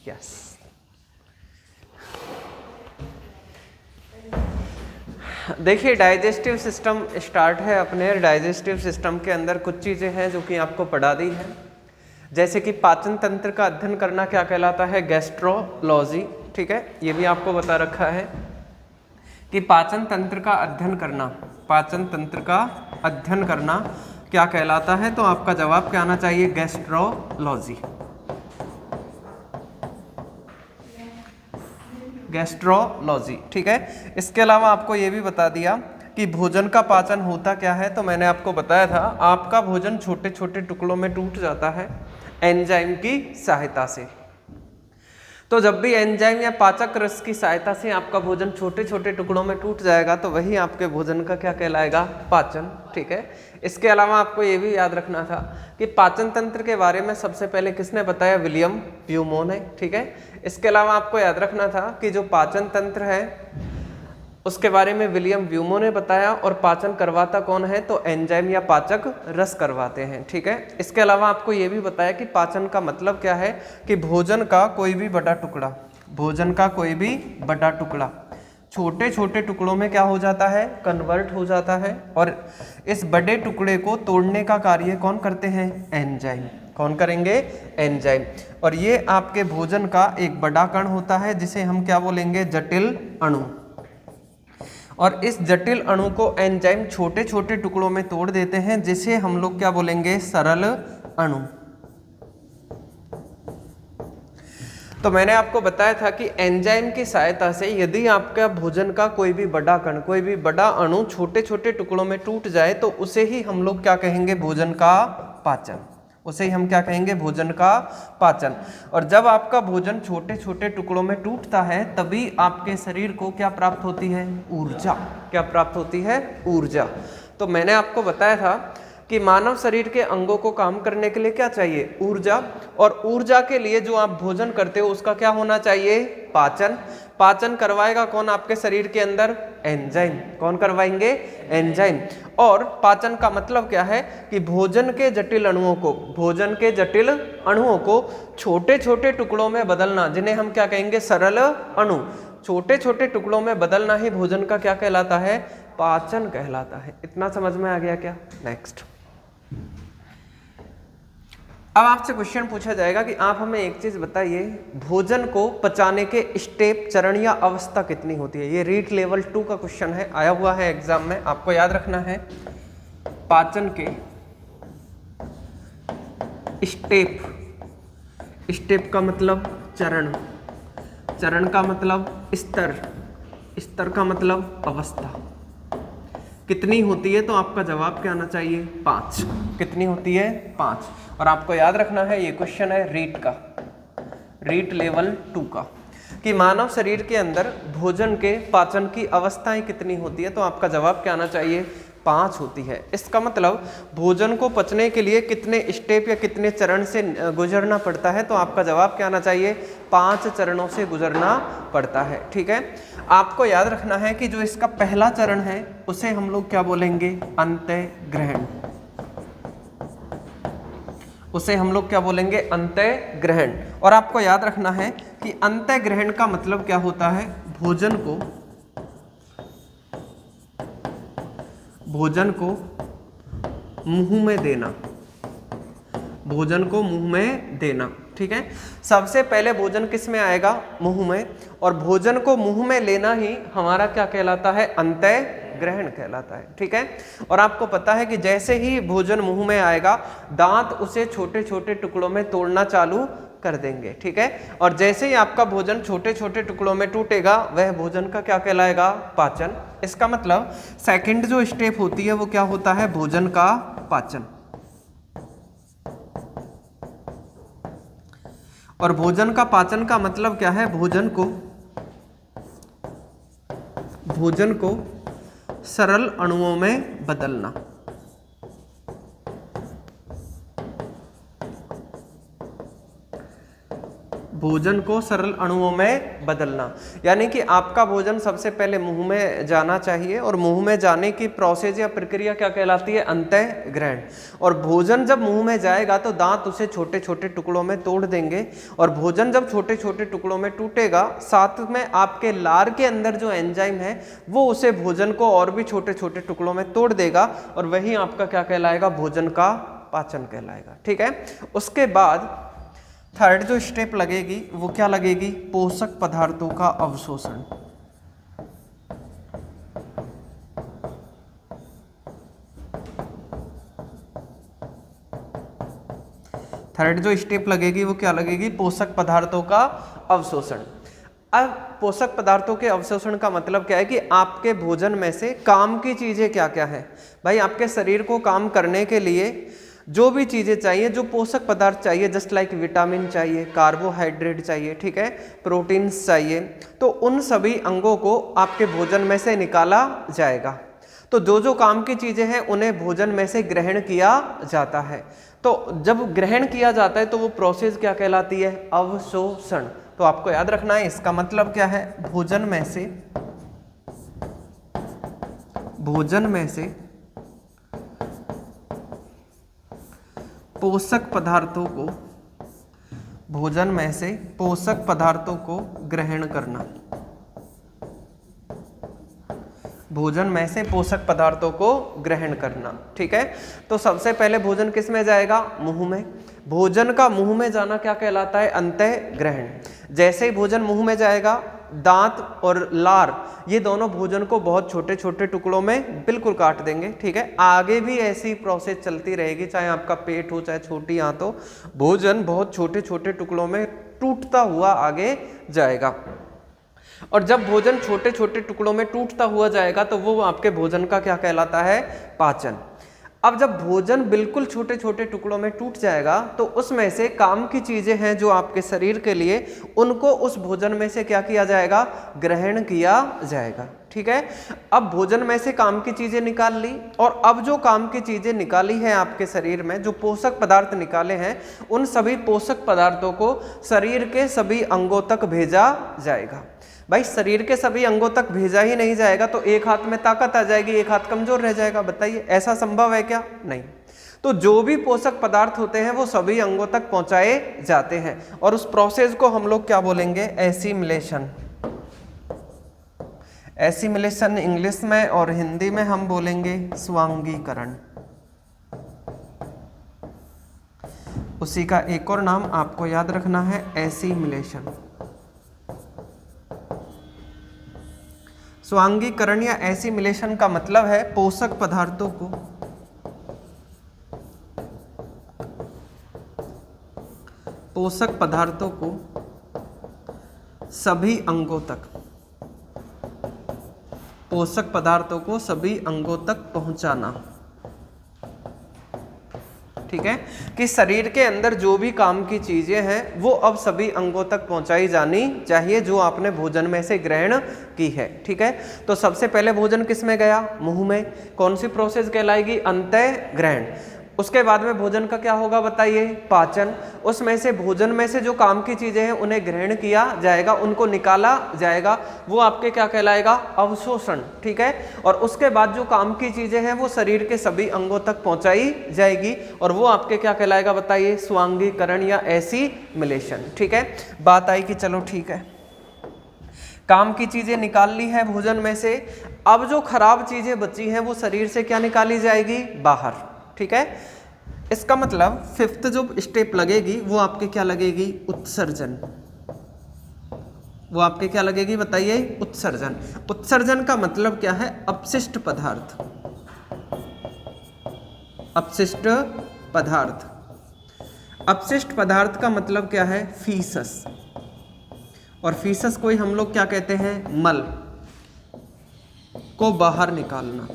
Yes. देखिए digestive system start है अपने। डाइजेस्टिव सिस्टम के अंदर कुछ चीज़ें हैं जो कि आपको पढ़ा दी है, जैसे कि पाचन तंत्र का अध्ययन करना क्या कहलाता है, गैस्ट्रोलॉजी। ठीक है, ये भी आपको बता रखा है कि पाचन तंत्र का अध्ययन करना, पाचन तंत्र का अध्ययन करना क्या कहलाता है। तो आपका जवाब क्या आना चाहिए, गैस्ट्रोलॉजी। गैस्ट्रोलॉजी। ठीक है, इसके अलावा आपको ये भी बता दिया कि भोजन का पाचन होता क्या है। तो मैंने आपको बताया था आपका भोजन छोटे छोटे टुकड़ों में टूट जाता है एंजाइम की सहायता से। तो जब भी एंजाइम या पाचक रस की सहायता से आपका भोजन छोटे छोटे टुकड़ों में टूट जाएगा तो वही आपके भोजन का क्या कहलाएगा, पाचन। ठीक है, इसके अलावा आपको ये भी याद रखना था कि पाचन तंत्र के बारे में सबसे पहले किसने बताया, विलियम ब्यूमो ने। ठीक है, इसके अलावा आपको याद रखना था कि जो पाचन तंत्र है उसके बारे में विलियम ब्यूमो ने बताया, और पाचन करवाता कौन है, तो एंजाइम या पाचक रस करवाते हैं। ठीक है, इसके अलावा आपको ये भी बताया कि पाचन का मतलब क्या है, कि भोजन का कोई भी बड़ा टुकड़ा, भोजन का कोई भी बड़ा टुकड़ा छोटे छोटे टुकड़ों में क्या हो जाता है, कन्वर्ट हो जाता है, और इस बड़े टुकड़े को तोड़ने का कार्य कौन करते हैं, एंजाइम। कौन करेंगे, एंजाइम। और ये आपके भोजन का एक बड़ा कण होता है जिसे हम क्या बोलेंगे, जटिल अणु। और इस जटिल अणु को एंजाइम छोटे छोटे टुकड़ों में तोड़ देते हैं जिसे हम लोग क्या बोलेंगे, सरल अणु। तो मैंने आपको बताया था कि एंजाइम की सहायता से यदि आपका भोजन का कोई भी बड़ा कण, कोई भी बड़ा अणु छोटे छोटे टुकड़ों में टूट जाए तो उसे ही हम लोग क्या कहेंगे, भोजन का पाचन। उसे ही हम क्या कहेंगे, भोजन का पाचन। और जब आपका भोजन छोटे छोटे टुकड़ों में टूटता है तभी आपके शरीर को क्या प्राप्त होती है, ऊर्जा। क्या प्राप्त होती है, ऊर्जा। तो मैंने आपको बताया था कि मानव शरीर के अंगों को काम करने के लिए क्या चाहिए, ऊर्जा। और ऊर्जा के लिए जो आप भोजन करते हो उसका क्या होना चाहिए, पाचन। पाचन करवाएगा कौन आपके शरीर के अंदर, एंजाइम। कौन करवाएंगे, एंजाइम। और पाचन का मतलब क्या है कि भोजन के जटिल अणुओं को, भोजन के जटिल अणुओं को छोटे छोटे टुकड़ों में बदलना, जिन्हें हम क्या कहेंगे, सरल अणु। छोटे छोटे टुकड़ों में बदलना ही भोजन का क्या कहलाता है, पाचन कहलाता है। इतना समझ में आ गया क्या। नेक्स्ट, अब आपसे क्वेश्चन पूछा जाएगा कि आप हमें एक चीज बताइए, भोजन को पचाने के स्टेप, चरण या अवस्था कितनी होती है। ये रीट लेवल 2 का क्वेश्चन है, आया हुआ है एग्जाम में। आपको याद रखना है पाचन के स्टेप, स्टेप का मतलब चरण, चरण का मतलब स्तर, स्तर का मतलब अवस्था कितनी होती है। तो आपका जवाब क्या आना चाहिए, 5। कितनी होती है, 5। और आपको याद रखना है ये क्वेश्चन है रीट का, रीट लेवल 2 का, कि मानव शरीर के अंदर भोजन के पाचन की अवस्थाएं कितनी होती है। तो आपका जवाब क्या आना चाहिए, 5 होती है। इसका मतलब भोजन को पचने के लिए कितने स्टेप या कितने चरण से गुजरना पड़ता है। तो आपका जवाब क्या आना चाहिए, 5 चरणों से गुजरना पड़ता है। ठीक है, आपको याद रखना है कि जो इसका पहला चरण है उसे हम लोग क्या बोलेंगे, अंतःग्रहण। उसे हम लोग क्या बोलेंगे, अंतःग्रहण। और आपको याद रखना है कि अंतःग्रहण का मतलब क्या होता है, भोजन को, भोजन को मुंह में देना, भोजन को मुंह में देना। ठीक है, सबसे पहले भोजन किस में आएगा, मुंह में। और भोजन को मुंह में लेना ही हमारा क्या कहलाता है, अंतःग्रहण कहलाता है। ठीक है, और आपको पता है कि जैसे ही भोजन मुंह में आएगा दांत उसे छोटे छोटे टुकड़ों में तोड़ना चालू कर देंगे। ठीक है, और जैसे ही आपका भोजन छोटे छोटे टुकड़ों में टूटेगा वह भोजन का क्या कहलाएगा, पाचन। इसका मतलब सेकंड जो स्टेप होती है वो क्या होता है, भोजन का पाचन। और भोजन का पाचन का मतलब क्या है, भोजन को सरल अणुओं में बदलना। भोजन को सरल अणुओं में बदलना, यानी कि आपका भोजन सबसे पहले मुंह में जाना चाहिए और मुंह में जाने की प्रोसेस या प्रक्रिया क्या कहलाती है? अंतः ग्रहण। और भोजन जब मुंह में जाएगा तो दांत उसे छोटे छोटे टुकड़ों में तोड़ देंगे और भोजन जब छोटे छोटे टुकड़ों में टूटेगा, साथ में आपके लार के अंदर जो एंजाइम है वो उसे भोजन को और भी छोटे छोटे टुकड़ों में तोड़ देगा और वही आपका क्या कहलाएगा? भोजन का पाचन कहलाएगा। ठीक है, उसके बाद थर्ड जो स्टेप लगेगी वो क्या लगेगी? पोषक पदार्थों का अवशोषण। थर्ड जो स्टेप लगेगी वो क्या लगेगी? पोषक पदार्थों का अवशोषण। अब पोषक पदार्थों के अवशोषण का मतलब क्या है कि आपके भोजन में से काम की चीजें क्या क्या है। भाई आपके शरीर को काम करने के लिए जो भी चीजें चाहिए, जो पोषक पदार्थ चाहिए, जस्ट लाइक विटामिन चाहिए, कार्बोहाइड्रेट चाहिए, ठीक है, प्रोटीन्स चाहिए, तो उन सभी अंगों को आपके भोजन में से निकाला जाएगा। तो जो जो काम की चीजें हैं उन्हें भोजन में से ग्रहण किया जाता है। तो जब ग्रहण किया जाता है तो वो प्रोसेस क्या कहलाती है? अवशोषण। तो आपको याद रखना है इसका मतलब क्या है? भोजन में से पोषक पदार्थों को, भोजन में से पोषक पदार्थों को ग्रहण करना। भोजन में से पोषक पदार्थों को ग्रहण करना। ठीक है, तो सबसे पहले भोजन किस में जाएगा? मुंह में। भोजन का मुंह में जाना क्या कहलाता है? अंतः ग्रहण। जैसे ही भोजन मुंह में जाएगा, दांत और लार ये दोनों भोजन को बहुत छोटे छोटे टुकड़ों में बिल्कुल काट देंगे। ठीक है, आगे भी ऐसी प्रोसेस चलती रहेगी, चाहे आपका पेट हो चाहे छोटी आंत हो, भोजन बहुत छोटे छोटे टुकड़ों में टूटता हुआ आगे जाएगा। और जब भोजन छोटे छोटे टुकड़ों में टूटता हुआ जाएगा तो वो आपके भोजन का क्या कहलाता है? पाचन। अब जब भोजन बिल्कुल छोटे छोटे टुकड़ों में टूट जाएगा तो उसमें से काम की चीजें हैं जो आपके शरीर के लिए, उनको उस भोजन में से क्या किया जाएगा? ग्रहण किया जाएगा। ठीक है, अब भोजन में से काम की चीजें निकाल ली और अब जो काम की चीजें निकाली है आपके शरीर में, जो पोषक पदार्थ निकाले हैं, उन सभी पोषक पदार्थों को शरीर के सभी अंगों तक भेजा जाएगा। भाई शरीर के सभी अंगों तक भेजा ही नहीं जाएगा तो एक हाथ में ताकत आ जाएगी, एक हाथ कमजोर रह जाएगा। बताइए ऐसा संभव है क्या? नहीं। तो जो भी पोषक पदार्थ होते हैं वो सभी अंगों तक पहुंचाए जाते हैं और उस प्रोसेस को हम लोग क्या बोलेंगे? एसिमिलेशन। एसिमिलेशन इंग्लिश में, और हिंदी में हम बोलेंगे स्वांगीकरण। उसी का एक और नाम आपको याद रखना है, एसिमिलेशन। स्वांगीकरण या एसिमिलेशन का मतलब है पोषक पदार्थों को सभी अंगों तक, पोषक पदार्थों को सभी अंगों तक पहुंचाना। ठीक है, कि शरीर के अंदर जो भी काम की चीजें हैं वो अब सभी अंगों तक पहुंचाई जानी चाहिए जो आपने भोजन में से ग्रहण की है। ठीक है, तो सबसे पहले भोजन किस में गया? मुंह में। कौन सी प्रोसेस कहलाएगी? अंतः ग्रहण। उसके बाद में भोजन का क्या होगा बताइए? पाचन। उसमें से भोजन में से जो काम की चीजें हैं उन्हें ग्रहण किया जाएगा, उनको निकाला जाएगा, वो आपके क्या कहलाएगा? अवशोषण। ठीक है, और उसके बाद जो काम की चीजें हैं वो शरीर के सभी अंगों तक पहुंचाई जाएगी और वो आपके क्या कहलाएगा बताइए? स्वांगीकरण या एसिमिलेशन। ठीक है, बात आई कि चलो ठीक है, काम की चीजें निकाल ली है भोजन में से, अब जो खराब चीजें बची हैं वो शरीर से क्या निकाली जाएगी? बाहर। ठीक है, इसका मतलब फिफ्थ जो स्टेप लगेगी वो आपके क्या लगेगी? उत्सर्जन। वो आपके क्या लगेगी बताइए? उत्सर्जन। उत्सर्जन का मतलब क्या है? अपशिष्ट पदार्थ। अपशिष्ट पदार्थ। अपशिष्ट पदार्थ का मतलब क्या है? फीसस। और फीसस को ही हम लोग क्या कहते हैं? मल को बाहर निकालना।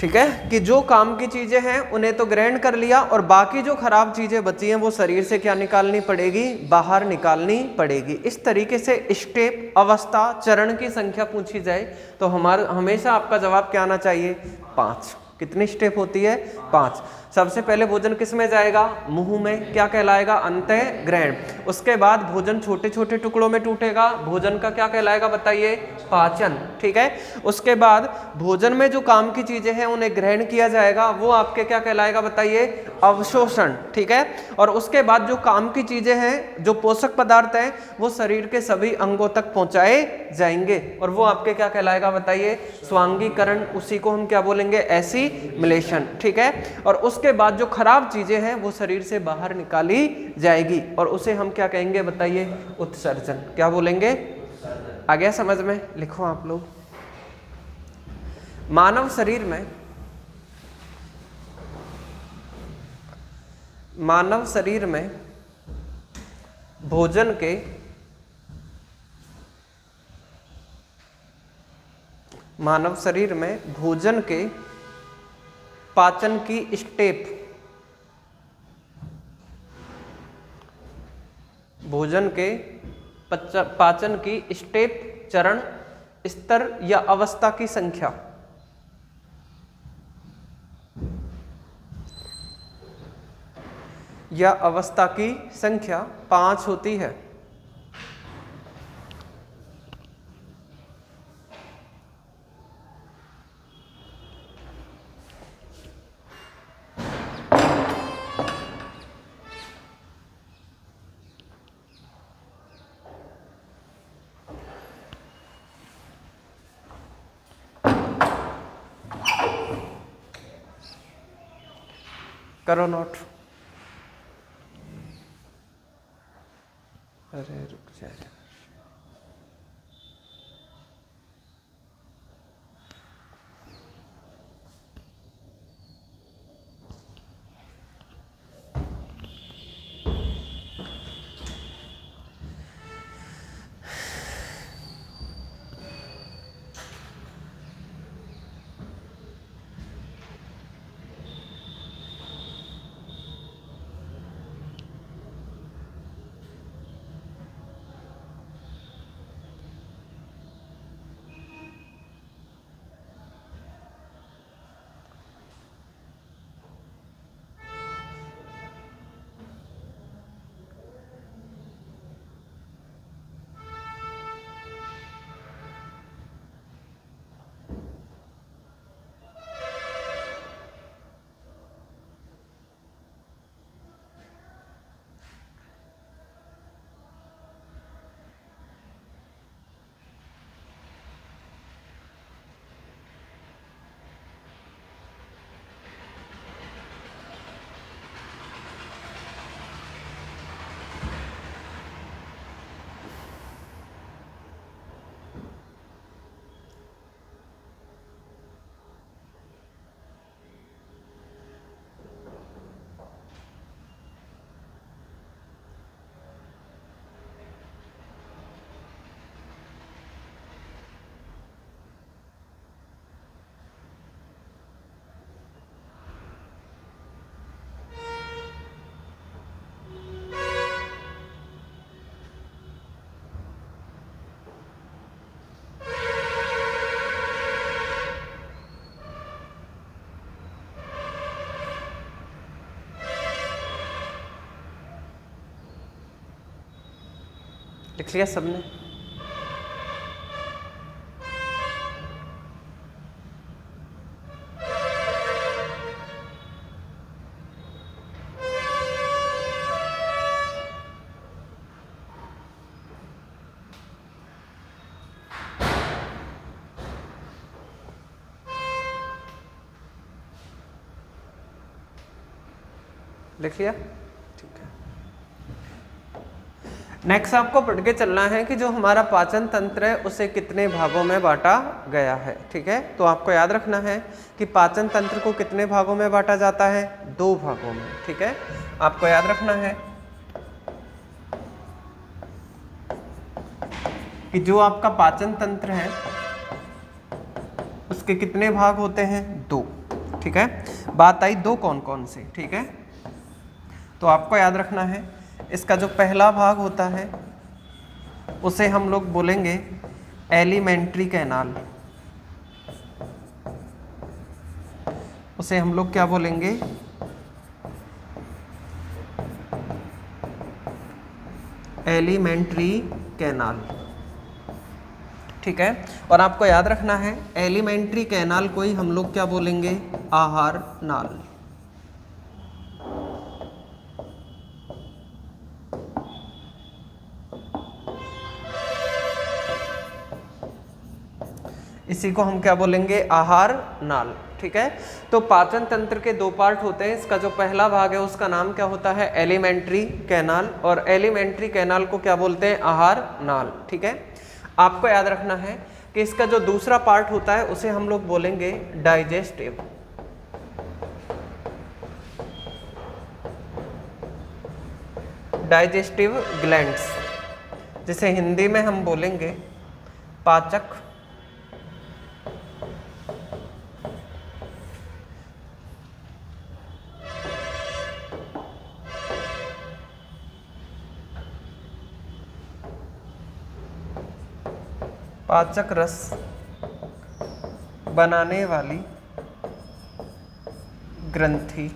ठीक है, कि जो काम की चीजें हैं उन्हें तो ग्रहण कर लिया और बाकी जो खराब चीजें बची हैं वो शरीर से क्या निकालनी पड़ेगी? बाहर निकालनी पड़ेगी। इस तरीके से स्टेप, अवस्था, चरण की संख्या पूछी जाए तो हमेशा आपका जवाब क्या आना चाहिए? 5। कितनी स्टेप होती है? 5। सबसे पहले भोजन किस में जाएगा? मुंह में, क्या कहलाएगा? अंतः ग्रहण। उसके बाद भोजन छोटे छोटे टुकड़ों में टूटेगा, भोजन का क्या कहलाएगा बताइए? पाचन। ठीक है। उसके बाद भोजन में जो काम की चीजें हैं उन्हें ग्रहण किया जाएगा, वो आपके क्या कहलाएगा बताइए? अवशोषण। ठीक है। और उसके बाद जो काम की चीजें हैं, जो पोषक पदार्थ हैं, वो शरीर के सभी अंगों तक पहुंचाए जाएंगे और वो आपके क्या कहलाएगा बताइए? स्वांगीकरण। उसी को हम क्या बोलेंगे? एसिमिलेशन। ठीक है। और उसके बाद जो खराब चीजें हैं वो शरीर से बाहर निकाली जाएगी और उसे हम क्या कहेंगे बताइए? उत्सर्जन। क्या बोलेंगे? आ गया समझ में? लिखो आप लोग। मानव शरीर में भोजन के पाचन की स्टेप, पाचन की स्टेप, चरण, स्तर या अवस्था की संख्या या अवस्था की संख्या 5 होती है। करो नोट। अरे रुक जाए। लिख लिया सबने? लिख लिया? ठीक है। नेक्स्ट आपको पढ़ के चलना है कि जो हमारा पाचन तंत्र है उसे कितने भागों में बांटा गया है। ठीक है। तो आपको याद रखना है कि पाचन तंत्र को कितने भागों में बांटा जाता है? 2 भागों में। ठीक है। आपको याद रखना है कि जो आपका पाचन तंत्र है उसके कितने भाग होते हैं? 2। ठीक है। बात आई 2 कौन कौन से। ठीक है। तो आपको याद रखना है इसका जो पहला भाग होता है उसे हम लोग बोलेंगे एलिमेंट्री कैनाल। उसे हम लोग क्या बोलेंगे, एलिमेंट्री कैनाल। ठीक है, और आपको याद रखना है एलिमेंट्री कैनाल को ही हम लोग क्या बोलेंगे, आहार नाल। इसी को हम क्या बोलेंगे, आहार नाल। ठीक है, तो पाचन तंत्र के दो पार्ट होते हैं। इसका जो पहला भाग है उसका नाम क्या होता है, एलिमेंट्री कैनाल, और एलिमेंट्री कैनाल को क्या बोलते हैं, आहार नाल। ठीक है, आपको याद रखना है कि इसका जो दूसरा पार्ट होता है उसे हम लोग बोलेंगे डाइजेस्टिव। डाइजेस्टिव ग्लैंड्स, जिसे हिंदी में हम बोलेंगे पाचक पाचक रस बनाने वाली ग्रंथि।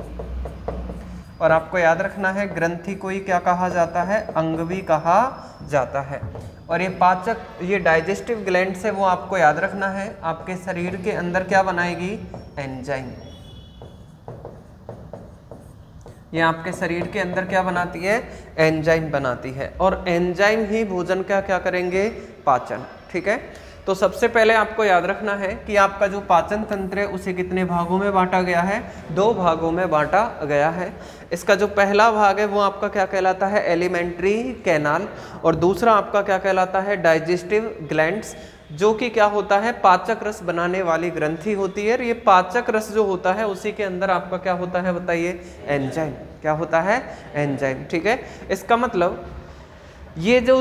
और आपको याद रखना है ग्रंथि को ही क्या कहा जाता है, अंग भी कहा जाता है। और ये पाचक, ये डाइजेस्टिव ग्लैंड से वो आपको याद रखना है आपके शरीर के अंदर क्या बनाएगी, एंजाइम। ये आपके शरीर के अंदर क्या बनाती है, एंजाइम बनाती है, और एंजाइम ही भोजन का क्या करेंगे, पाचन। ठीक है, तो सबसे पहले आपको याद रखना है कि आपका जो पाचन तंत्र है उसे कितने भागों में बांटा गया है, दो भागों में बांटा गया है। इसका जो पहला भाग है वो आपका क्या कहलाता है, एलिमेंट्री कैनाल, और दूसरा आपका क्या कहलाता है, डाइजेस्टिव ग्लैंड्स, जो कि क्या होता है, पाचक रस बनाने वाली ग्रंथि होती है। और ये पाचक रस जो होता है उसी के अंदर आपका क्या होता है, बताइए, एंजाइम। क्या होता है, एंजाइम। ठीक है, इसका मतलब ये जो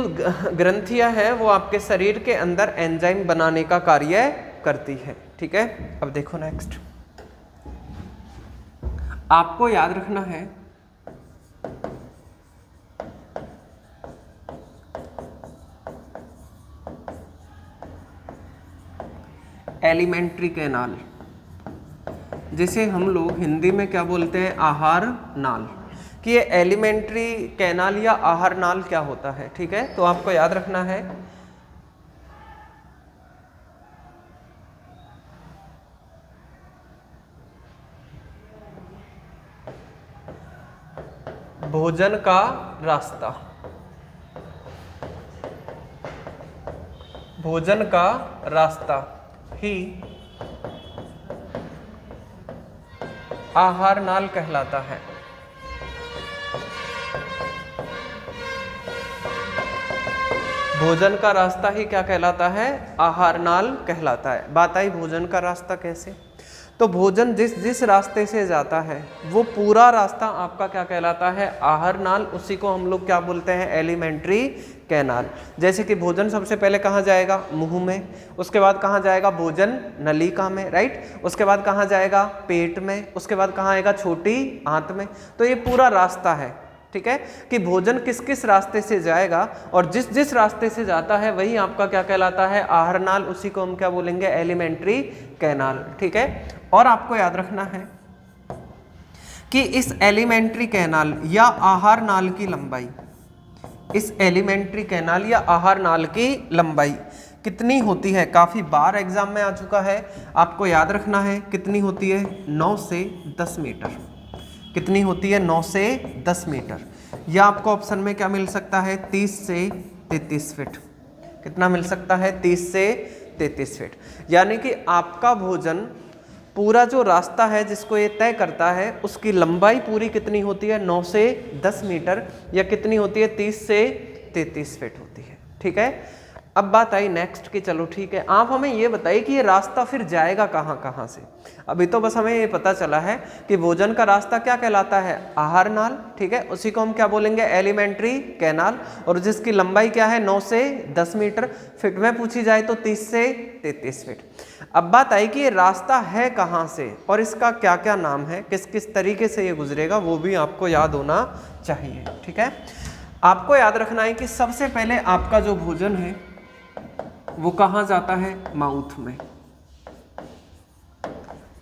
ग्रंथियां हैं वो आपके शरीर के अंदर एंजाइम बनाने का कार्य करती है। ठीक है, अब देखो नेक्स्ट, आपको याद रखना है एलिमेंट्री कैनाल, जिसे हम लोग हिंदी में क्या बोलते हैं, आहार नाल, कि ये एलिमेंट्री कैनाल या आहार नाल क्या होता है। ठीक है, तो आपको याद रखना है भोजन का रास्ता, भोजन का रास्ता ही आहार नाल कहलाता है। भोजन का रास्ता ही क्या कहलाता है, आहार नाल कहलाता है। बात आई भोजन का रास्ता कैसे, तो भोजन जिस जिस रास्ते से जाता है वो पूरा रास्ता आपका क्या कहलाता है, आहार नाल। उसी को हम लोग क्या बोलते हैं, एलिमेंट्री कैनाल। जैसे कि भोजन सबसे पहले कहाँ जाएगा, मुंह में, उसके बाद कहाँ जाएगा, भोजन नलिका में, राइट, उसके बाद कहाँ जाएगा, पेट में, उसके बाद कहाँ आएगा, छोटी आंत में। तो ये पूरा रास्ता है। ठीक है, कि भोजन किस किस रास्ते से जाएगा, और जिस जिस रास्ते से जाता है वही आपका क्या कहलाता है, आहार नाल। उसी को हम क्या बोलेंगे, एलिमेंट्री कैनाल। ठीक है, और आपको याद रखना है कि इस एलिमेंट्री कैनाल या आहार नाल की लंबाई, इस एलिमेंट्री कैनाल या आहार नाल की लंबाई कितनी होती है, काफ़ी बार एग्जाम में आ चुका है। आपको याद रखना है कितनी होती है, 9 से 10 मीटर। कितनी होती है, 9 से 10 मीटर। या आपको ऑप्शन में क्या मिल सकता है, 30 से 33 फीट। कितना मिल सकता है, 30 से 33 फीट। यानी कि आपका भोजन पूरा जो रास्ता है जिसको ये तय करता है उसकी लंबाई पूरी कितनी होती है, 9 से 10 मीटर, या कितनी होती है, 30 से 33 फीट होती है। ठीक है, अब बात आई नेक्स्ट कि चलो ठीक है, आप हमें ये बताइए कि ये रास्ता फिर जाएगा कहाँ कहाँ से। अभी तो बस हमें ये पता चला है कि भोजन का रास्ता क्या कहलाता है, आहार नाल। ठीक है, उसी को हम क्या बोलेंगे, एलिमेंट्री कैनाल, और जिसकी लंबाई क्या है, 9 से 10 मीटर। फीट में पूछी जाए तो 30 से 33 फीट। अब बात आई कि ये रास्ता है कहाँ से और इसका क्या क्या नाम है, किस किस तरीके से ये गुजरेगा, वो भी आपको याद होना चाहिए। ठीक है, आपको याद रखना है कि सबसे पहले आपका जो भोजन है वो कहाँ जाता है, माउथ में।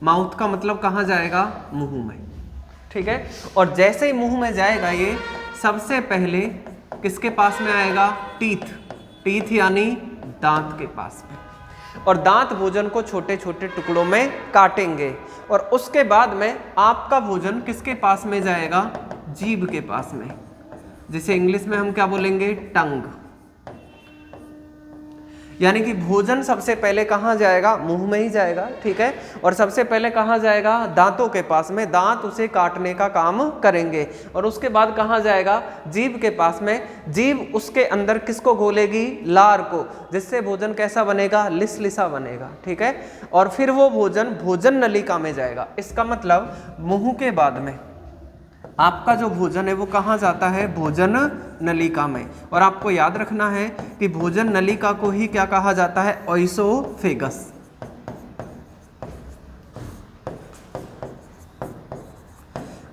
माउथ का मतलब कहाँ जाएगा? मुंह में, ठीक है। और जैसे ही मुंह में जाएगा ये सबसे पहले किसके पास में आएगा? टीथ, टीथ यानी दांत के पास में। और दांत भोजन को छोटे छोटे टुकड़ों में काटेंगे और उसके बाद में आपका भोजन किसके पास में जाएगा? जीभ के पास में, जिसे इंग्लिश में हम क्या बोलेंगे? टंग। यानी कि भोजन सबसे पहले कहाँ जाएगा? मुंह में ही जाएगा, ठीक है। और सबसे पहले कहाँ जाएगा? दांतों के पास में, दांत उसे काटने का काम करेंगे। और उसके बाद कहाँ जाएगा? जीभ के पास में, जीभ उसके अंदर किसको घोलेगी? लार को, जिससे भोजन कैसा बनेगा? लिसलिसा बनेगा, ठीक है। और फिर वो भोजन भोजन नलिका में जाएगा। इसका मतलब मुंह के बाद में आपका जो भोजन है वो कहाँ जाता है? भोजन नलिका में। और आपको याद रखना है कि भोजन नलिका को ही क्या कहा जाता है? ओइसोफेगस।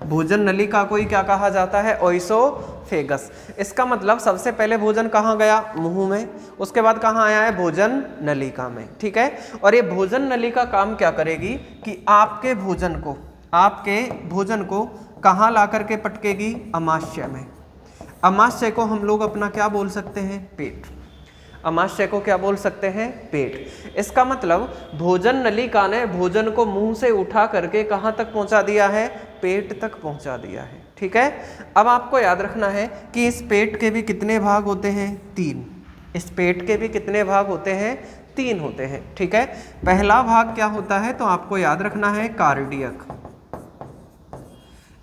भोजन नलिका को ही क्या कहा जाता है? ओइसोफेगस। इसका मतलब सबसे पहले भोजन कहाँ गया? मुंह में, उसके बाद कहाँ आया है? भोजन नलिका में, ठीक है। और ये भोजन नलिका काम क्या करेगी कि आपके भोजन को कहाँ ला करके पटकेगी? अमाशय में। अमाशय को हम लोग अपना क्या बोल सकते हैं? पेट। अमाशय को क्या बोल सकते हैं? पेट। इसका मतलब भोजन नलिका ने भोजन को मुंह से उठा करके कहाँ तक पहुंचा दिया है? पेट तक पहुंचा दिया है, ठीक है। अब आपको याद रखना है कि इस पेट के भी कितने भाग होते हैं? 3। इस पेट के भी कितने भाग होते हैं? 3 होते हैं, ठीक है। पहला भाग क्या होता है? तो आपको याद रखना है कार्डियक।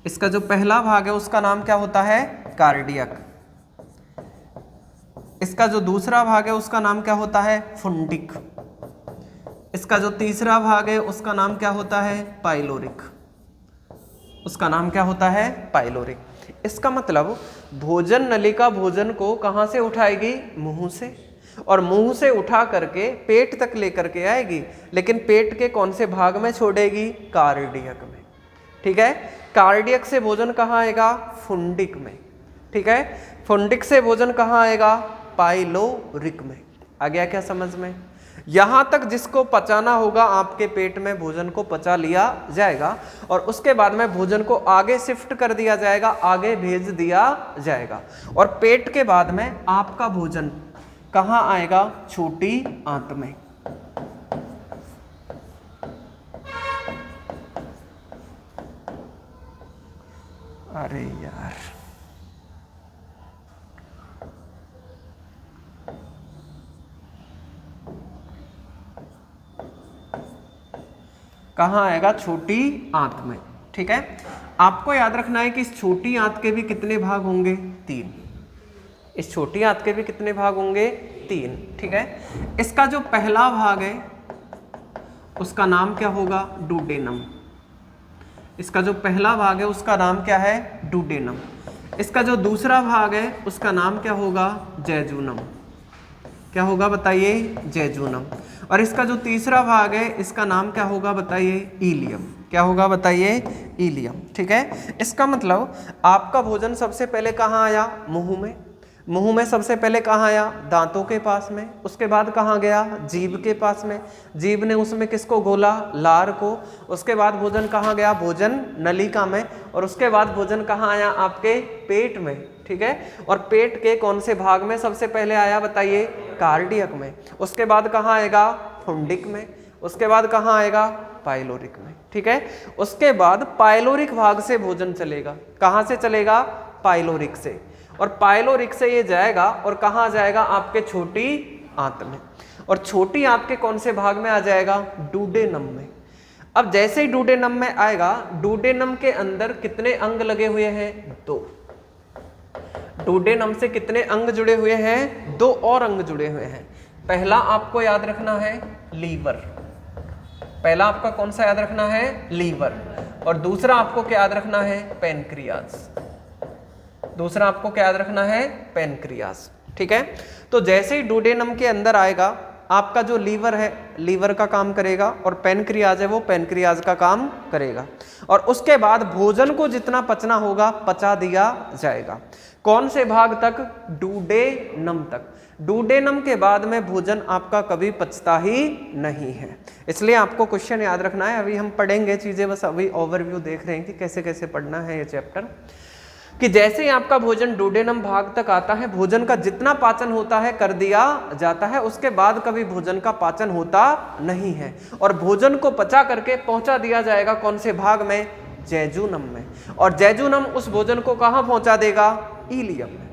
इसका जो पहला भाग है उसका नाम क्या होता है? कार्डियक। इसका जो दूसरा भाग है उसका नाम क्या होता है? फुंडिक। इसका जो तीसरा भाग है उसका नाम क्या होता है? पाइलोरिक। उसका नाम क्या होता है? पाइलोरिक। इसका मतलब भोजन नलिका भोजन को कहाँ से उठाएगी? मुंह से। और मुंह से उठा करके पेट तक लेकर के आएगी, लेकिन पेट के कौन से भाग में छोड़ेगी? कार्डियक में, ठीक है। कार्डियक से भोजन कहाँ आएगा? फुंडिक में, ठीक है। फुंडिक से भोजन कहाँ आएगा? पाइलोरिक में। आ गया क्या समझ में? यहां तक जिसको पचाना होगा आपके पेट में भोजन को पचा लिया जाएगा और उसके बाद में भोजन को आगे शिफ्ट कर दिया जाएगा, आगे भेज दिया जाएगा। और पेट के बाद में आपका भोजन कहाँ आएगा? छोटी आंत में। अरे यार, कहाँ आएगा? छोटी आंत में, ठीक है। आपको याद रखना है कि इस छोटी आंत के भी कितने भाग होंगे? 3। इस छोटी आंत के भी कितने भाग होंगे? 3, ठीक है। इसका जो पहला भाग है उसका नाम क्या होगा? डुडेनम। इसका जो पहला भाग है उसका नाम क्या है? डुडेनम। इसका जो दूसरा भाग है उसका नाम क्या होगा? जेजुनम। क्या होगा बताइए? जेजुनम। और इसका जो तीसरा भाग है इसका नाम क्या होगा बताइए? इलियम। क्या होगा बताइए? इलियम, ठीक है। इसका मतलब आपका भोजन सबसे पहले कहाँ आया? मुंह में। मुंह में सबसे पहले कहाँ आया? दांतों के पास में। उसके बाद कहाँ गया? जीभ के पास में। जीभ ने उसमें किसको घोला? लार को। उसके बाद भोजन कहाँ गया? भोजन नलिका में। और उसके बाद भोजन कहाँ आया? आपके पेट में, ठीक है। और पेट के कौन से भाग में सबसे पहले आया बताइए? कार्डियक में। उसके बाद कहाँ आएगा? फुंडिक में। उसके बाद कहाँ आएगा? पाइलोरिक में, ठीक है। उसके बाद पाइलोरिक भाग से भोजन चलेगा। कहाँ से चलेगा? पाइलोरिक से। और पाइलोरिक से ये जाएगा और कहाँ जाएगा? आपके छोटी आंत में। और छोटी आंत के कौन से भाग में आ जाएगा? डुडेनम में। अब जैसे ही डुडेनम में आएगा, डुडेनम के अंदर कितने अंग लगे हुए हैं? 2। डुडेनम से कितने अंग जुड़े हुए हैं? 2 और अंग जुड़े हुए हैं। पहला आपको याद रखना है लीवर। पहला आपका कौन सा याद रखना है? लीवर। और दूसरा आपको क्या याद रखना है? पैनक्रियाज। दूसरा आपको क्या याद रखना है? पैनक्रियाज, ठीक है। तो जैसे ही डुडेनम के अंदर आएगा आपका जो लीवर है लीवर का काम करेगा, और पैनक्रियाज है वो पैनक्रियाज का काम करेगा। और उसके बाद भोजन को जितना पचना होगा पचा दिया जाएगा। कौन से भाग तक? डूडेनम तक। डूडेनम के बाद में भोजन आपका कभी पचता ही नहीं है। इसलिए आपको क्वेश्चन याद रखना है। अभी हम पढ़ेंगे चीजें, बस अभी ओवरव्यू देख रहे हैं कि कैसे कैसे पढ़ना है ये चैप्टर। कि जैसे ही आपका भोजन डूडेनम भाग तक आता है, भोजन का जितना पाचन होता है कर दिया जाता है। उसके बाद कभी भोजन का पाचन होता नहीं है, और भोजन को पचा करके पहुंचा दिया जाएगा कौन से भाग में? जैजुनम में। और जैजुनम उस भोजन को कहां पहुंचा देगा? इलियम में।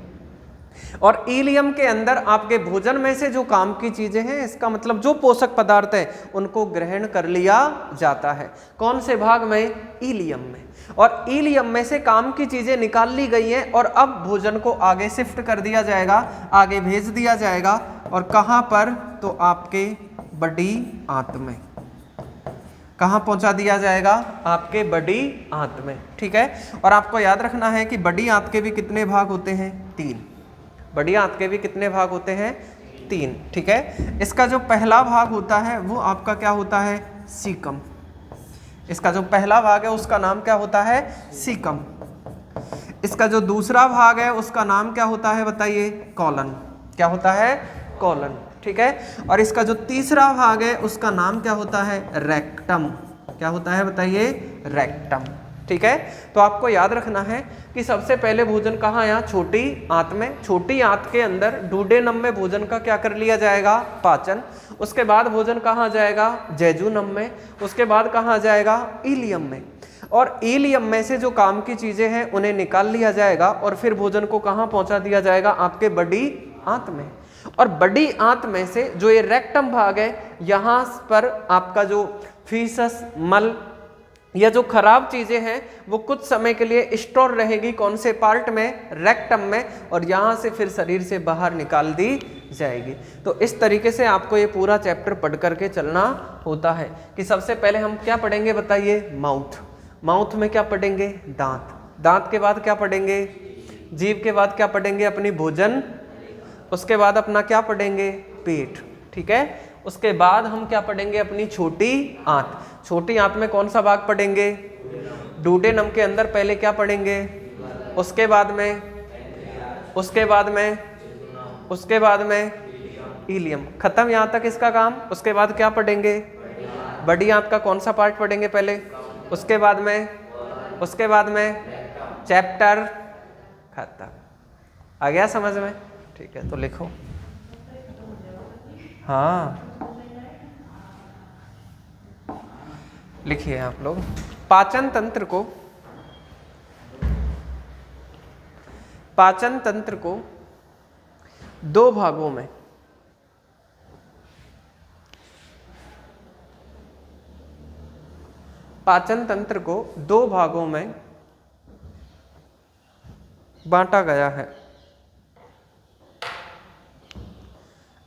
और इलियम के अंदर आपके भोजन में से जो काम की चीजें हैं, इसका मतलब जो पोषक पदार्थ है उनको ग्रहण कर लिया जाता है। कौन से भाग में? इलियम में। और इलियम में से काम की चीजें निकाल ली गई हैं, और अब भोजन को आगे शिफ्ट कर दिया जाएगा, आगे भेज दिया जाएगा। और कहां पर? तो आपके बड़ी आंत में। कहां पहुंचा दिया जाएगा? आपके बड़ी आंत में। ठीक है। और आपको याद रखना है कि बड़ी आंत के भी कितने भाग होते हैं? 3। बड़ी आंत के भी कितने भाग होते हैं? 3। ठीक है। इसका जो पहला भाग होता है वो आपका क्या होता है? सीकम। इसका जो पहला भाग है उसका नाम क्या होता है? सीकम। इसका जो दूसरा भाग है उसका नाम क्या होता है? बताइए। कॉलन। क्या होता है? कॉलन। ठीक है। और इसका जो तीसरा भाग है उसका नाम क्या होता है? रेक्टम। क्या होता है? बताइए। रेक्टम। ठीक है। तो आपको याद रखना है कि सबसे पहले भोजन कहाँ आया? छोटी आंत में। छोटी आंत के अंदर डूडेनम में भोजन का क्या कर लिया जाएगा? पाचन। उसके बाद भोजन कहाँ जाएगा? जैजुनम में। उसके बाद कहाँ जाएगा? इलियम में। और इलियम में से जो काम की चीजें हैं उन्हें निकाल लिया जाएगा, और फिर भोजन को कहाँ पहुंचा दिया जाएगा? आपके बड़ी आंत में। और बड़ी आंत में से जो ये रेक्टम भाग है, यहाँ पर आपका जो फीसस, मल या जो खराब चीजें हैं वो कुछ समय के लिए स्टोर रहेगी। कौन से पार्ट में? रेक्टम में। और यहाँ से फिर शरीर से बाहर निकाल दी जाएगी। तो इस तरीके से आपको ये पूरा चैप्टर पढ़ करके चलना होता है। कि सबसे पहले हम क्या पढ़ेंगे? बताइए। माउथ। माउथ में क्या पढ़ेंगे? दांत। दांत के बाद क्या पढ़ेंगे? जीभ के बाद क्या पढ़ेंगे? अपनी भोजन। उसके बाद अपना क्या पढ़ेंगे? पेट। ठीक है। उसके बाद हम क्या पढ़ेंगे? अपनी छोटी आंत। छोटी आंत में कौन सा भाग पढ़ेंगे? डूडेनम के अंदर पहले क्या पढ़ेंगे? उसके बाद में इलियम। खत्म यहाँ तक इसका काम। उसके बाद क्या पढ़ेंगे? बड़ी आंत का कौन सा पार्ट पढ़ेंगे पहले? उसके बाद में चैप्टर खत्म। आ गया समझ में? ठीक है। तो लिखो। हाँ, लिखिए आप लोग। पाचन तंत्र को 2 भागों में बांटा गया है।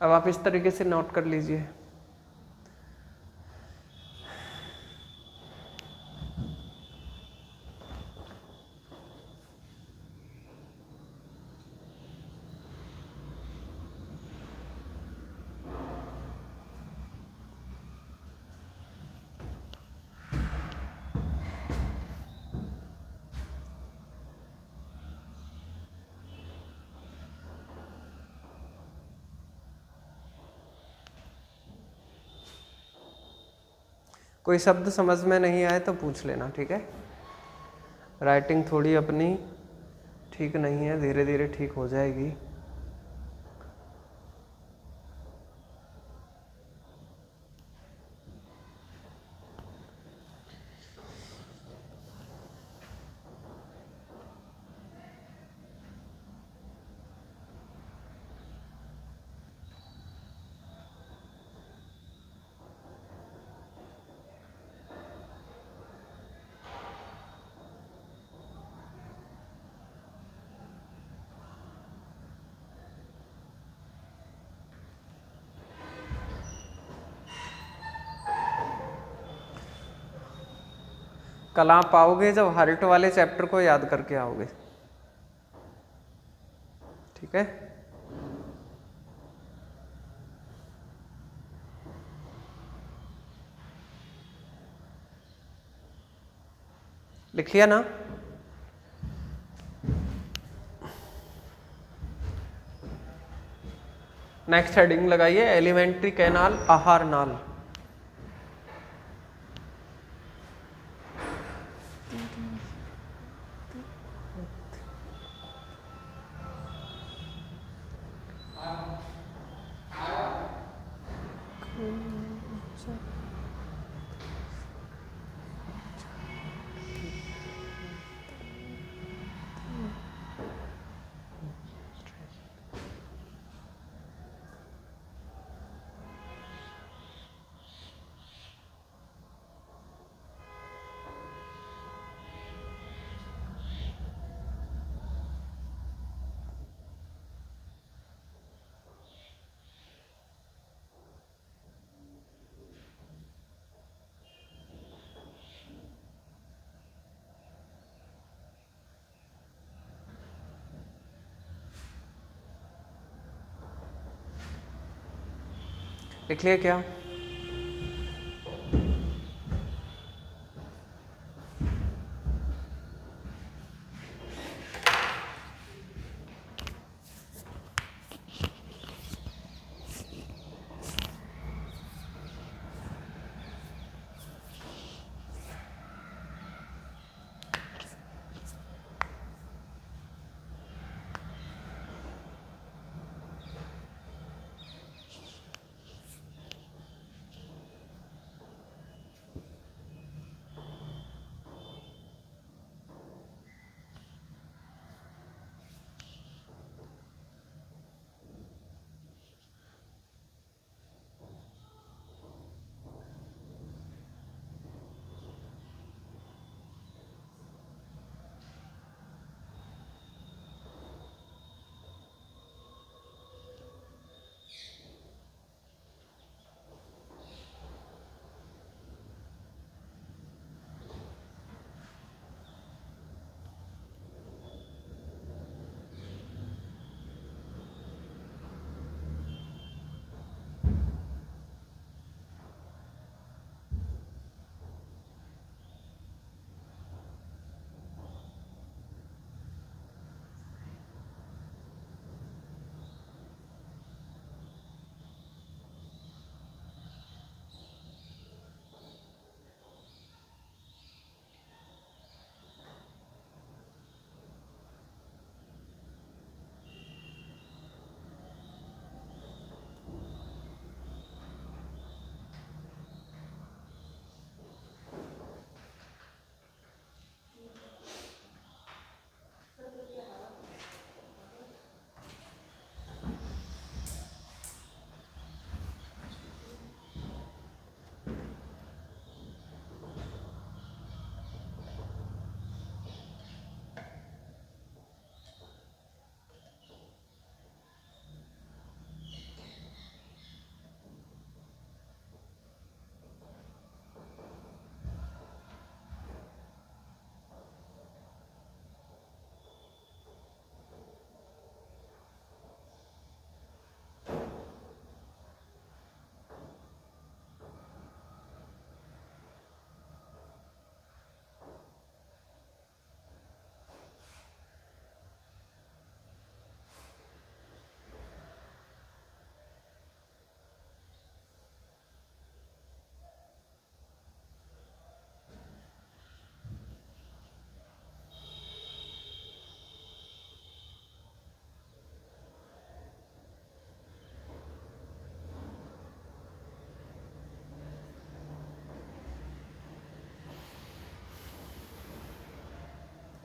अब आप इस तरीके से नोट कर लीजिए। कोई शब्द समझ में नहीं आए तो पूछ लेना। ठीक है। राइटिंग थोड़ी अपनी ठीक नहीं है, धीरे धीरे ठीक हो जाएगी। कल आप आओगे जब हार्ट वाले चैप्टर को याद करके आओगे। ठीक है। लिख लिया ना। नेक्स्ट हेडिंग लगाइए, एलिमेंट्री कैनाल, आहार नाल। लिख लिया क्या?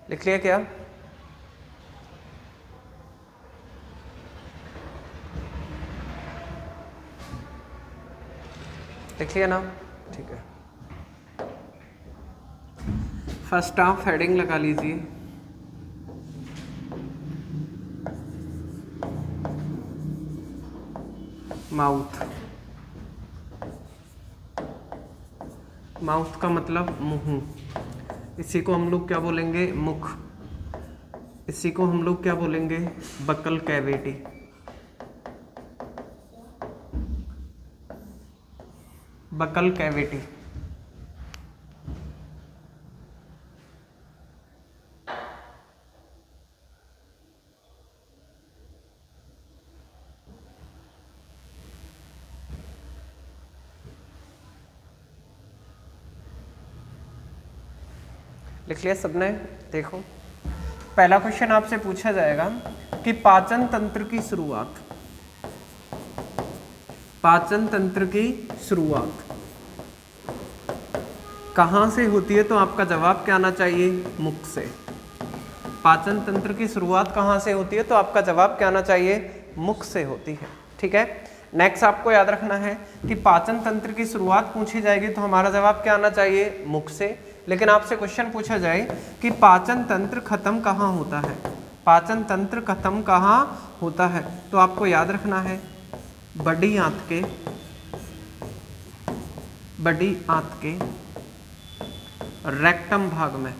लिख लिया क्या? लिख लिया ना? ठीक है। फर्स्ट हाफ हेडिंग लगा लीजिए, माउथ। माउथ का मतलब मुंह, इसी को हम लोग क्या बोलेंगे? मुख। इसी को हम लोग क्या बोलेंगे? Buccal cavity. Buccal cavity. लिख लिया सबने? देखो पहला क्वेश्चन आपसे पूछा जाएगा कि पाचन तंत्र की शुरुआत, पाचन तंत्र की शुरुआत कहाँ से होती है? तो आपका जवाब क्या आना चाहिए? मुख से। पाचन तंत्र की शुरुआत कहाँ से होती है? तो आपका जवाब क्या आना चाहिए? मुख से होती है। ठीक है, नेक्स्ट आपको याद रखना है कि पाचन तंत्र की शुरुआत पूछी जाएगी तो हमारा जवाब क्या आना चाहिए? मुख से। लेकिन आपसे क्वेश्चन पूछा जाए कि पाचन तंत्र खत्म कहाँ होता है, पाचन तंत्र खत्म कहाँ होता है, तो आपको याद रखना है बड़ी आंत के, बड़ी आंत के रेक्टम भाग में,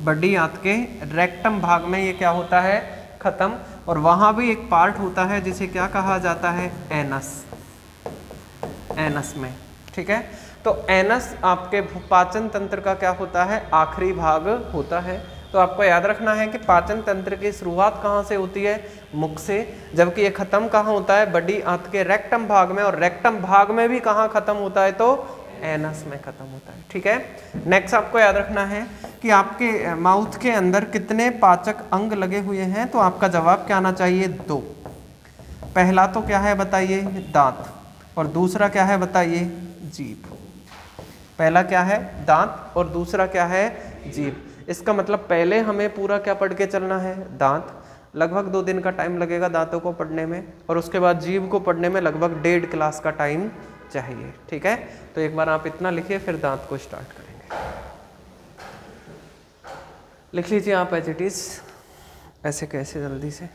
बड़ी आंत के रेक्टम भाग में ये क्या होता है? खत्म। और वहां भी एक पार्ट होता है जिसे क्या कहा जाता है? एनस, एनस में। ठीक है, तो एनस आपके पाचन तंत्र का क्या होता है? आखिरी भाग होता है। तो आपको याद रखना है कि पाचन तंत्र की शुरुआत कहाँ से होती है? मुख से, जबकि ये खत्म कहाँ होता है? बड़ी आंत के रेक्टम भाग में, और रेक्टम भाग में भी कहाँ खत्म होता है? तो एनस में खत्म होता है। ठीक है, नेक्स्ट आपको याद रखना है कि आपके माउथ के अंदर कितने पाचक अंग लगे हुए हैं, तो आपका जवाब क्या आना चाहिए? 2। पहला तो क्या है बताइए? दांत, और दूसरा क्या है बताइए? जीभ। पहला क्या है? दांत, और दूसरा क्या है? जीभ। इसका मतलब पहले हमें पूरा क्या पढ़ के चलना है? दांत। लगभग 2 दिन का टाइम लगेगा दांतों को पढ़ने में, और उसके बाद जीभ को पढ़ने में लगभग 1.5 क्लास का टाइम चाहिए। ठीक है, तो एक बार आप इतना लिखिए, फिर दांत को स्टार्ट करेंगे। लिख लीजिए आप एज इट इज, ऐसे कैसे जल्दी से।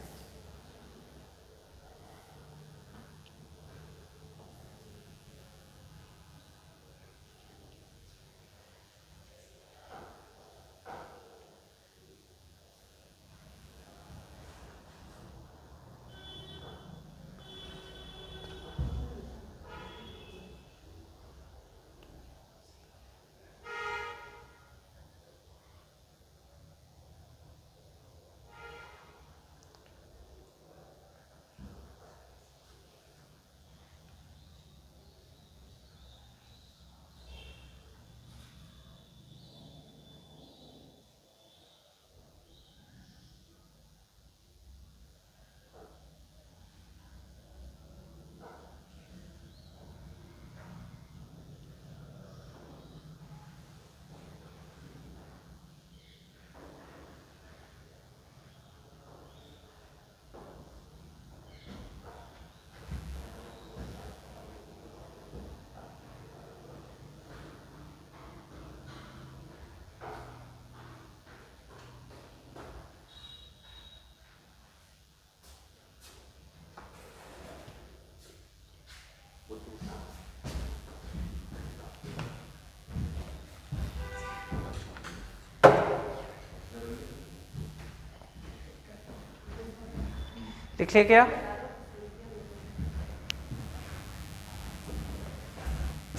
लिखिए क्या?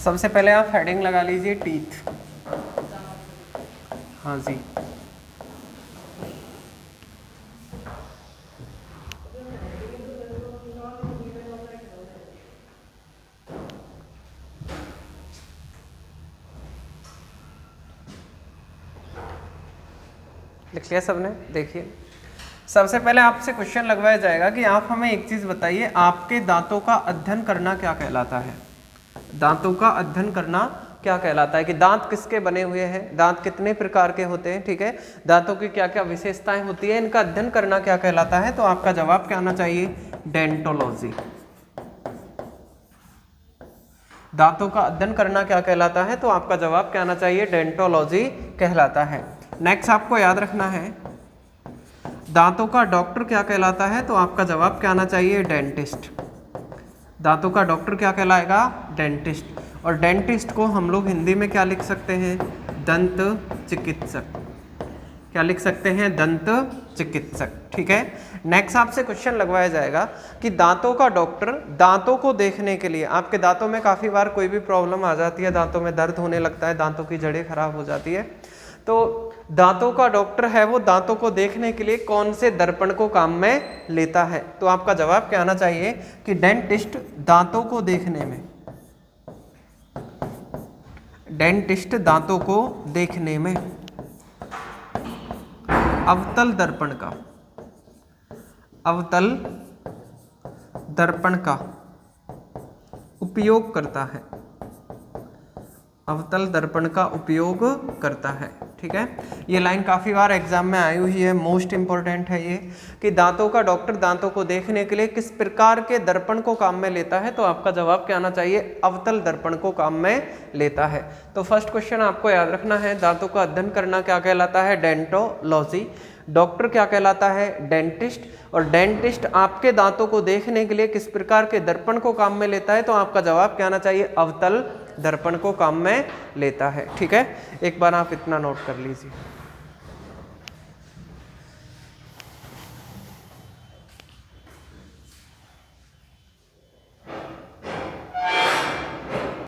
सबसे पहले आप हेडिंग लगा लीजिए टीथ। हाँ जी, लिख लिया सबने? देखिए सबसे पहले आपसे क्वेश्चन लगवाया जाएगा कि आप हमें एक चीज बताइए, आपके दांतों का अध्ययन करना क्या कहलाता है? दांतों का अध्ययन करना क्या कहलाता है? कि दांत किसके बने हुए हैं, दांत कितने प्रकार के होते हैं, ठीक है, दांतों की क्या क्या विशेषताएं होती है, इनका अध्ययन करना क्या कहलाता है? तो आपका जवाब क्या आना चाहिए? डेंटोलॉजी। दांतों का अध्ययन करना क्या कहलाता है? तो आपका जवाब क्या आना चाहिए? डेंटोलॉजी कहलाता है। नेक्स्ट आपको याद रखना है दांतों का डॉक्टर क्या कहलाता है? तो आपका जवाब क्या आना चाहिए? डेंटिस्ट। दांतों का डॉक्टर क्या कहलाएगा? डेंटिस्ट। और डेंटिस्ट को हम लोग हिंदी में क्या लिख सकते हैं? दंत चिकित्सक। क्या लिख सकते हैं? दंत चिकित्सक। ठीक है, नेक्स्ट आपसे क्वेश्चन लगवाया जाएगा कि दांतों का डॉक्टर दांतों को देखने के लिए, आपके दांतों में काफी बार कोई भी प्रॉब्लम आ जाती है, दांतों में दर्द होने लगता है, दांतों की जड़ें खराब हो जाती है, तो दांतों का डॉक्टर है वो दांतों को देखने के लिए कौन से दर्पण को काम में लेता है? तो आपका जवाब क्या आना चाहिए? कि डेंटिस्ट दांतों को देखने में डेंटिस्ट दांतों को देखने में अवतल दर्पण का उपयोग करता है। अवतल दर्पण का उपयोग करता है। ठीक है, ये लाइन काफ़ी बार एग्जाम में आई हुई है, मोस्ट इंपॉर्टेंट है ये, कि दांतों का डॉक्टर दांतों को देखने के लिए किस प्रकार के दर्पण को काम में लेता है, तो आपका जवाब क्या आना चाहिए, अवतल दर्पण को काम में लेता है। तो फर्स्ट क्वेश्चन आपको याद रखना है, दांतों का अध्ययन करना क्या कहलाता है, डेंटोलॉजी। डॉक्टर क्या कहलाता है, डेंटिस्ट। और डेंटिस्ट आपके दांतों को देखने के लिए किस प्रकार के दर्पण को काम में लेता है, तो आपका जवाब क्या आना चाहिए, अवतल दर्पण को काम में लेता है। ठीक है, एक बार आप इतना नोट कर लीजिए।